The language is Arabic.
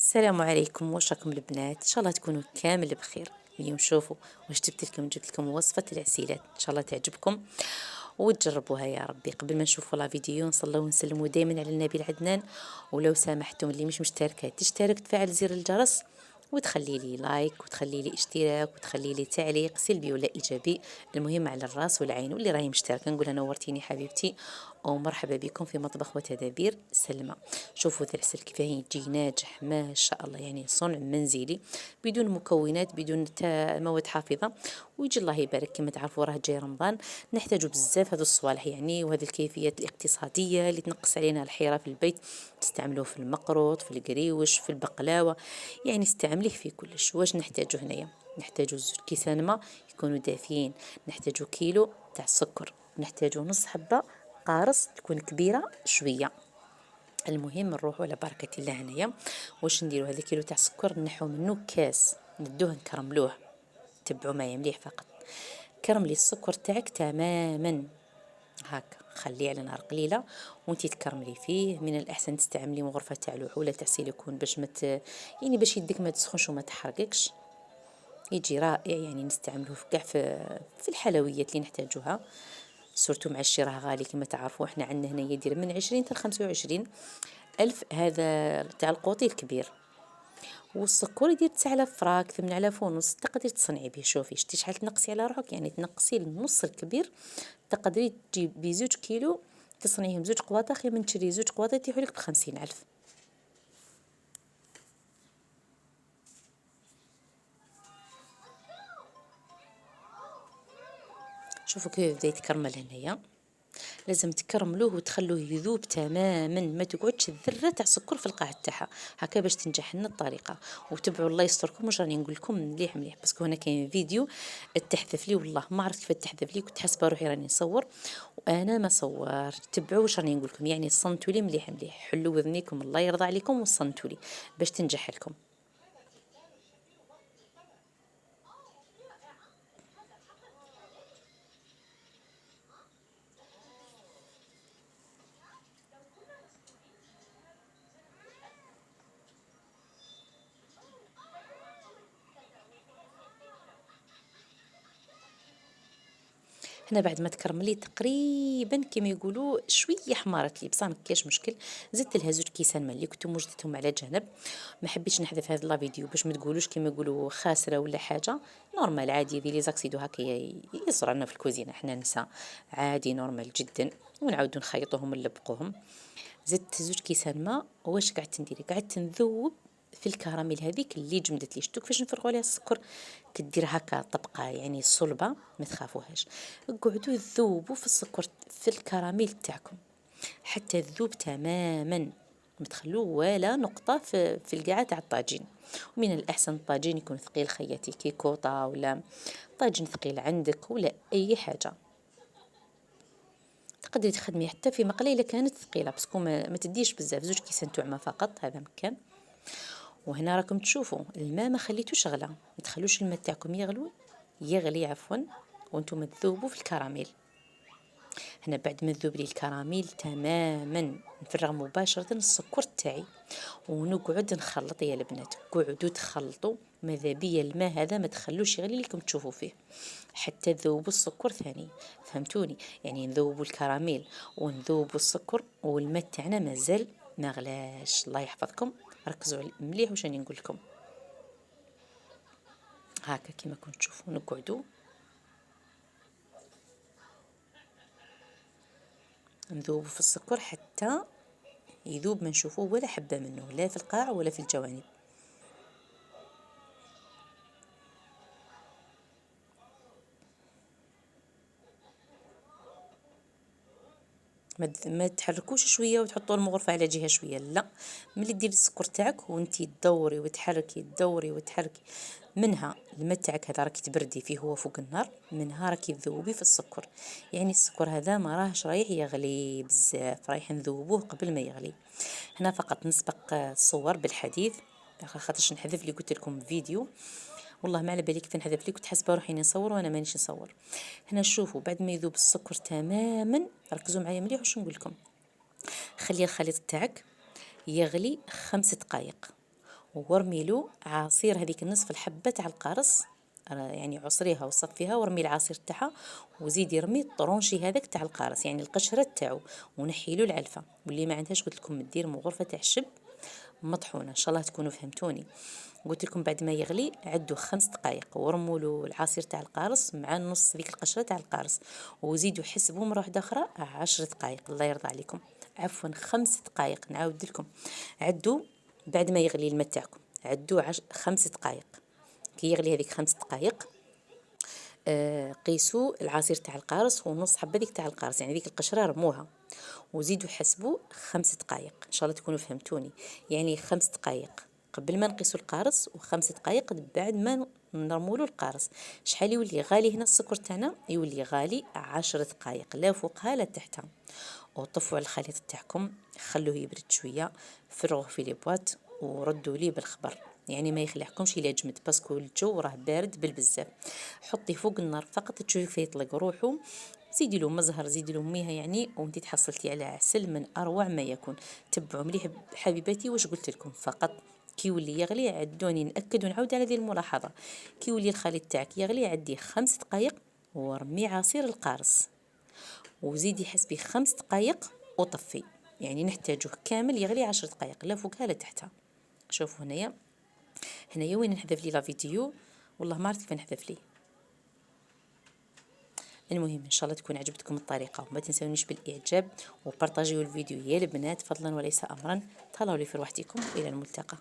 السلام عليكم، واش راكم البنات؟ ان شاء الله تكونوا كامل بخير. اليوم شوفوا واش جبت لكم وصفه العسيلات، ان شاء الله تعجبكم وتجربوها يا ربي. قبل ما نشوفوا لا فيديو نصلوا ونسلموا دائما على النبي العدنان، ولو سامحتم اللي مش مشتركه تشترك، تفعل زر الجرس وتخلي لي لايك وتخلي لي اشتراك وتخلي لي تعليق سلبي ولا ايجابي، المهم على الراس والعين. واللي راهي مشتركه نقولها نورتيني حبيبتي ومرحبا بكم في مطبخ وتدابير سلمى. شوفوا ذا العسل كيف يجي ناجح ما شاء الله، يعني صنع منزلي بدون مكونات بدون مواد حافظه، ويجي الله يبارك. كما تعرفوا راه جاي رمضان، نحتاج بزاف هذو الصوالح يعني، وهذه الكيفيات الاقتصاديه اللي تنقص علينا الحيره في البيت. تستعملوه في المقروط، في القريوش، في البقلاوه، يعني استعمليه في كلش. واش نحتاجو هنايا؟ نحتاجو زوج كيسان ماء يكونوا دافيين، نحتاجو كيلو تاع السكر، نحتاجو نص حبه قارص تكون كبيره شويه. المهم نروحوا على بركه الله. هنايا واش نديروا؟ هذا كيلو تاع السكر نحو منه كاس، ندوه نكرملوه، تبعوا معايا مليح فقط. كرملي السكر تاعك تماما هاكا، خليه على نار قليله وانتي تكرملي فيه. من الاحسن تستعملي مغرفه تاع لوح ولا تاع سيليكون باش يعني باش يدك ما تسخنش وما تحرقكش، يجي رائع. يعني نستعملوه في كاع في الحلويات اللي نحتاجوها، سورتو مع الشي راه غالي كما تعرفوا. احنا عندنا هنا يدير من 20 حتى 25 ألف، هذا تاع القوطي الكبير. والسكر يدير 9000 فراك، 8000 ونص، تقدري تصنعي به. شوفي شتي شحال تنقصي على روحك، يعني تنقصي النص الكبير، تقدري تجيبي 2 كيلو تصنعيهم 2 قواطع، خير من تشري 2 قواطع يطيحولك ب50 ألف. شوفوا كيف بدا يتكرمل هنايا. لازم تكرملوه وتخلوه يذوب تماما، ما تقعدش ذره تاع سكر في القاع تاعها هكا باش تنجح لنا الطريقه. وتبعوا الله يستركم، واش راني نقول لكم مليح مليح، باسكو هنا كاين فيديو تحذف لي، والله ما عرفت كيف تحذف لي، كنت حاسبه روحي راني نصور وانا ما صورت. تبعوا واش راني نقول لكم، يعني صنتوا لي مليح مليح، حلوا وذنيكم الله يرضى عليكم وصنتوا لي باش تنجح لكم. هنا بعد ما تكرملي تقريبا كما يقولوا شويه حمارت لي، بصح ما كاش مشكل. زدت لها 2 كيسان ماء اللي كنتم وجدتهم على جنب. ما حبيتش نحذف هذا لا فيديو باش ما تقولوش كما يقولوا خاسره ولا حاجه. نورمال عادي لي زاكسيدو هكا يصرى لنا في الكوزينه، احنا نساء عادي نورمال جدا، ونعاودو نخيطوهم ونلبقوهم. زدت 2 كيسان ماء. واش قعدت ندير؟ قعدت نذوب في الكراميل هذيك اللي جمدت لي. شتو كيفاش نفرغوا عليها السكر؟ كدير هكا طبقه يعني صلبه، ما تخافوهاش. قعدوا ذوبوا في السكر في الكراميل تاعكم حتى تذوب تماما، ما تخلوه ولا نقطه في القاع تاع الطاجين. ومن الاحسن الطاجين يكون ثقيل، خياتي كيكوطه ولا طاجين ثقيل عندك ولا اي حاجه. تقدري تخدمي حتى في مقله الا كانت ثقيله، باسكو ما تديش بزاف، 2 كيسان توعمه فقط هذا مكان. وهنا راكم تشوفوا الماء ما خليتوش غلا، ما تخلوش الماء تاعكم يغلي عفوا، وانتم تذوبوا في الكراميل. هنا بعد ما تذوب لي الكراميل تماما نفرغ مباشره السكر تاعي ونقعد نخلط يا البنات. قعدوا تخلطوا، ماذا بيا الماء هذا ما تخلوش يغلي لكم تشوفوا فيه حتى تذوبوا السكر ثاني. فهمتوني؟ يعني نذوبوا الكراميل ونذوبوا السكر والماء تاعنا مازال ما غلاش. الله يحفظكم، ركزوا مليح واش راني نقول لكم. هاكا كما كنت تشوفوا نقعدوا نذوب في السكر حتى يذوب، ما نشوفوه ولا حبه منه لا في القاع ولا في الجوانب. ما تحركوش شويه وتحطوا المغرفه على جهه شويه، لا. ملي ديري السكر تاعك وانتي تدوري وتحركي تدوري وتحركي، منها الماء تاعك هذا راكي تبردي فيه هو فوق النار، منها راكي تذوبي في السكر. يعني السكر هذا ما راهش رايح يغلي بزاف، رايح نذوبوه قبل ما يغلي. هنا فقط نسبق الصور بالحديث خاطرش نحذف لي قلت لكم فيديو، والله ما على بالي كيف نحذف لي، كنت حاسبه روحي نصور وانا مانيش نصور. هنا شوفوا بعد ما يذوب السكر تماما، ركزوا معايا مليح واش نقول لكم. خلي الخليط تاعك يغلي 5 دقائق وارمي له عصير هذيك النصف الحبة تاع القرص، يعني عصريها وصفيها وارمي العصير تاعها، وزيدي رمي الطرونشي هذاك تاع القارص يعني القشره تاعو، ونحي له العلفه. واللي ما عندهاش قلت لكم دير غرفه تاع الشب مطحونه. ان شاء الله تكونوا فهمتوني. قلت لكم بعد ما يغلي عدوا 5 دقائق ورموا له العصير تاع القارص مع نص ذيك القشره تاع القارص، وزيدوا حسبوا مره واحده اخرى 10 دقائق. الله يرضى عليكم، عفوا 5 دقائق. نعاود لكم، عدوا بعد ما يغلي الماء تاعكم، عدوا 5 دقائق. كي يغلي هذيك 5 دقائق قيسوا العصير تاع القارص ونص حبه ديك تاع القارص، يعني ديك القشره رموها، وزيدوا حسبوا 5 دقائق. ان شاء الله تكونوا فهمتوني. يعني 5 دقائق قبل ما نقيسوا القارص، و5 دقائق بعد ما نرمولو القارص. شحال يولي غالي هنا السكر تاعنا؟ يولي غالي 10 دقائق، لا فوقها لا تحتها. وطفوا على الخليط تاعكم، خلوه يبرد شويه، فرغوه في لي بواط وردوا لي بالخبر. يعني ما يخلعكمش الا جمد، باسكو الجو راه بارد بالبزاف. حطي فوق النار فقط تشوفي فيه يطلق روحه، زيدي له مزهر، زيدي له ميها يعني، وانتي تحصلتي على عسل من اروع ما يكون. تبعوا مليح حبيباتي واش قلت لكم فقط. كي يولي يغلي عدوني، نأكد ونعود على هذه الملاحظة. كي يولي الخليط تاعك يغلي عدي 5 دقائق ورمي عصير القارص، وزيدي حسبي 5 دقائق وطفي. يعني نحتاجه كامل يغلي 10 دقائق، لا فوقها لا تحتها. شوفوا هنايا وين نحذف لي لا فيديو، والله ما عرفت كيف نحذف لي. المهم ان شاء الله تكون عجبتكم الطريقه، وما تنسونيش بالاعجاب وبارطاجيو الفيديو يا البنات فضلا وليس امرا. تهلاو لي في روحتكم والى الملتقى.